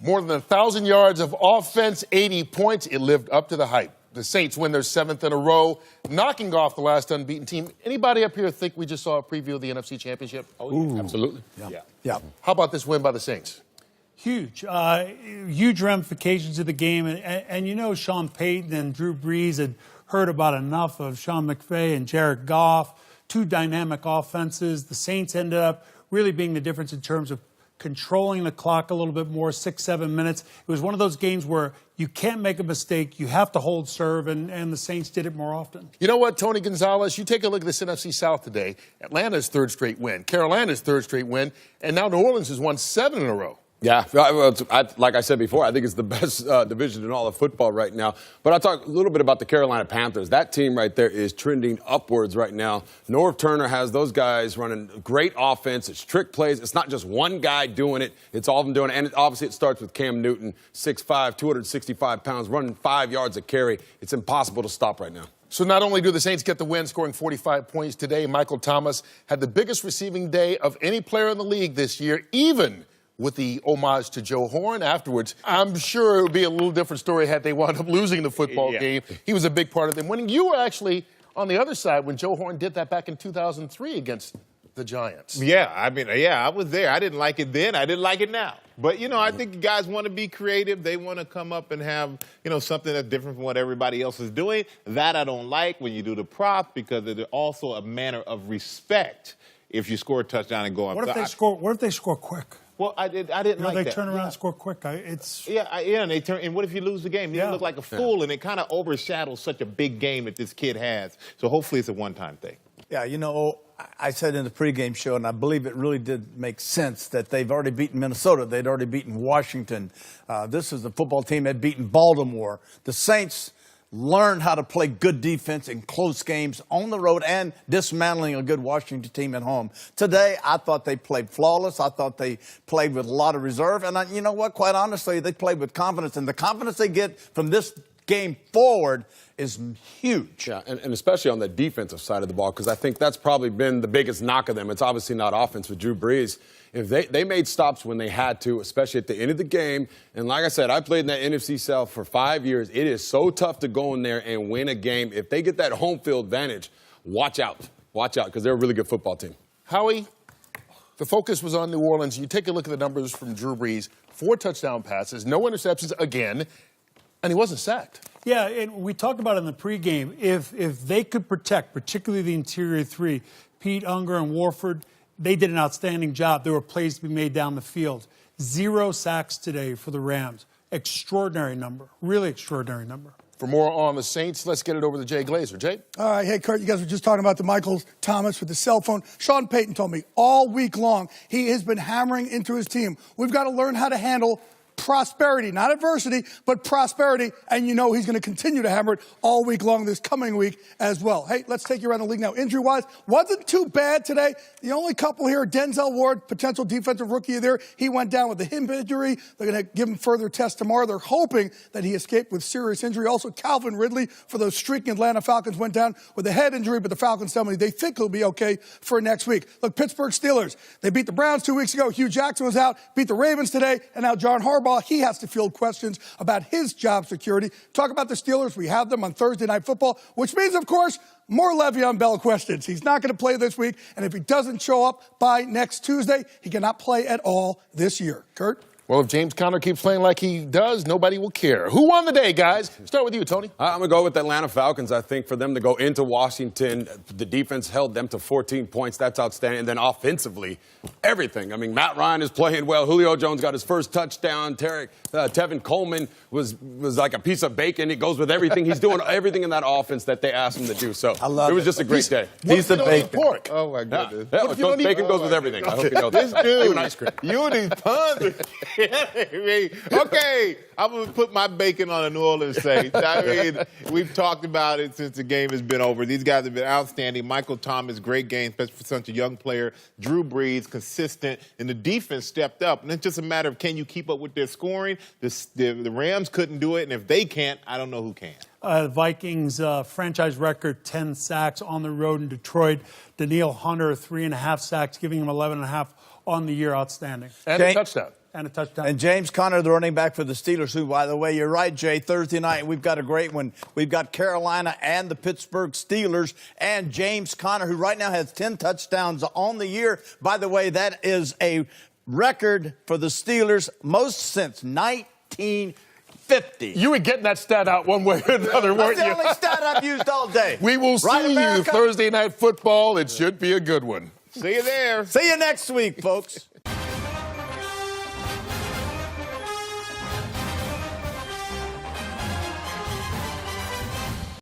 More than 1,000 yards of offense, 80 points. It lived up to the hype. The Saints win their 7th in a row, knocking off the last unbeaten team. Anybody up here think we just saw a preview of the NFC Championship? Oh, yeah. Absolutely. Yeah. How about this win by the Saints? Huge. Huge ramifications of the game. And you know Sean Payton and Drew Brees had heard about enough of Sean McVay and Jared Goff, two dynamic offenses. The Saints ended up really being the difference in terms of controlling the clock a little bit more, 6-7 minutes. It was one of those games where you can't make a mistake. You have to hold serve, and the Saints did it more often. You know what, Tony Gonzalez? You take a look at this NFC South today. Atlanta's third straight win. Carolina's third straight win. And now New Orleans has won 7 in a row. Yeah, like I said before, I think it's the best division in all of football right now. But I'll talk a little bit about the Carolina Panthers. That team right there is trending upwards right now. Norv Turner has those guys running great offense. It's trick plays. It's not just one guy doing it. It's all of them doing it. And obviously it starts with Cam Newton, 6'5", 265 pounds, running 5 yards a carry. It's impossible to stop right now. So not only do the Saints get the win, scoring 45 points today, Michael Thomas had the biggest receiving day of any player in the league this year, even with the homage to Joe Horn afterwards. I'm sure it would be a little different story had they wound up losing the football game. He was a big part of them winning. You were actually on the other side when Joe Horn did that back in 2003 against the Giants. Yeah, I was there. I didn't like it then. I didn't like it now. But, I think you guys want to be creative. They want to come up and have, something that's different from what everybody else is doing. That I don't like when you do the prop because it's also a manner of respect if you score a touchdown and go up. What if they score quick? Well, I didn't like that. They turn around and score quick. And they turn. And what if you lose the game? You look like a fool, and it kind of overshadows such a big game that this kid has. So hopefully it's a one-time thing. Yeah, I said in the pregame show, and I believe it really did make sense, that they've already beaten Minnesota. They'd already beaten Washington. This is the football team that had beaten Baltimore. The Saints learned how to play good defense in close games on the road and dismantling a good Washington team at home. Today, I thought they played flawless. I thought they played with a lot of reserve. And you know what? Quite honestly, they played with confidence. And the confidence they get from this game forward is huge. Yeah, and especially on the defensive side of the ball, because I think that's probably been the biggest knock of them. It's obviously not offense with Drew Brees. If they made stops when they had to, especially at the end of the game. And like I said, I played in that NFC South for 5 years. It is so tough to go in there and win a game. If they get that home field advantage, watch out. Watch out, because they're a really good football team. Howie, the focus was on New Orleans. You take a look at the numbers from Drew Brees. 4 touchdown passes, no interceptions again, and he wasn't sacked. Yeah, and we talked about it in the pregame. If they could protect, particularly the interior three, Pete, Unger, and Warford, they did an outstanding job. There were plays to be made down the field. 0 sacks today for the Rams. Extraordinary number. Really extraordinary number. For more on the Saints, let's get it over to Jay Glazer. Jay? All right, hey, Kurt, you guys were just talking about the Michael Thomas with the cell phone. Sean Payton told me all week long he has been hammering into his team. We've got to learn how to handle prosperity, not adversity, but prosperity. And he's going to continue to hammer it all week long this coming week as well. Hey, let's take you around the league now. Injury-wise, wasn't too bad today. The only couple here, Denzel Ward, potential defensive rookie of the year. He went down with a hip injury. They're going to give him further tests tomorrow. They're hoping that he escaped with serious injury. Also, Calvin Ridley for those streaking Atlanta Falcons went down with a head injury, but the Falcons tell me they think he'll be okay for next week. Look, Pittsburgh Steelers, they beat the Browns 2 weeks ago. Hugh Jackson was out, beat the Ravens today, and now John Harbaugh, he has to field questions about his job security. Talk about the Steelers. We have them on Thursday Night Football, which means, of course, more Le'Veon Bell questions. He's not going to play this week, and if he doesn't show up by next Tuesday, he cannot play at all this year. Kurt? Well, if James Conner keeps playing like he does, nobody will care. Who won the day, guys? Start with you, Tony. I'm going to go with the Atlanta Falcons. I think for them to go into Washington, the defense held them to 14 points. That's outstanding. And then offensively, everything. I mean, Matt Ryan is playing well. Julio Jones got his first touchdown. Tevin Coleman was like a piece of bacon. It goes with everything. He's doing everything in that offense that they asked him to do. So it was just a great day. Piece of bacon. Pork? Oh, my goodness. Yeah, bacon goes with everything. I hope you know that. This dude, Even ice cream. You and these puns. Okay, I'm going to put my bacon on the New Orleans Saints. I mean, we've talked about it since the game has been over. These guys have been outstanding. Michael Thomas, great game, especially for such a young player. Drew Brees, consistent. And the defense stepped up. And it's just a matter of can you keep up with their scoring? The Rams couldn't do it. And if they can't, I don't know who can. Vikings franchise record, 10 sacks on the road in Detroit. Danielle Hunter, 3.5 sacks, giving him 11.5 on the year. Outstanding. And a touchdown. and a touchdown. And James Conner, the running back for the Steelers, who, by the way, you're right, Jay, Thursday night, we've got a great one. We've got Carolina and the Pittsburgh Steelers, and James Conner, who right now has 10 touchdowns on the year. By the way, that is a record for the Steelers, most since 1950. You were getting that stat out one way or another, weren't That's the you? only stat I've used all day. We will Right, see you America? Thursday Night Football. It should be a good one. See you there. See you next week, folks.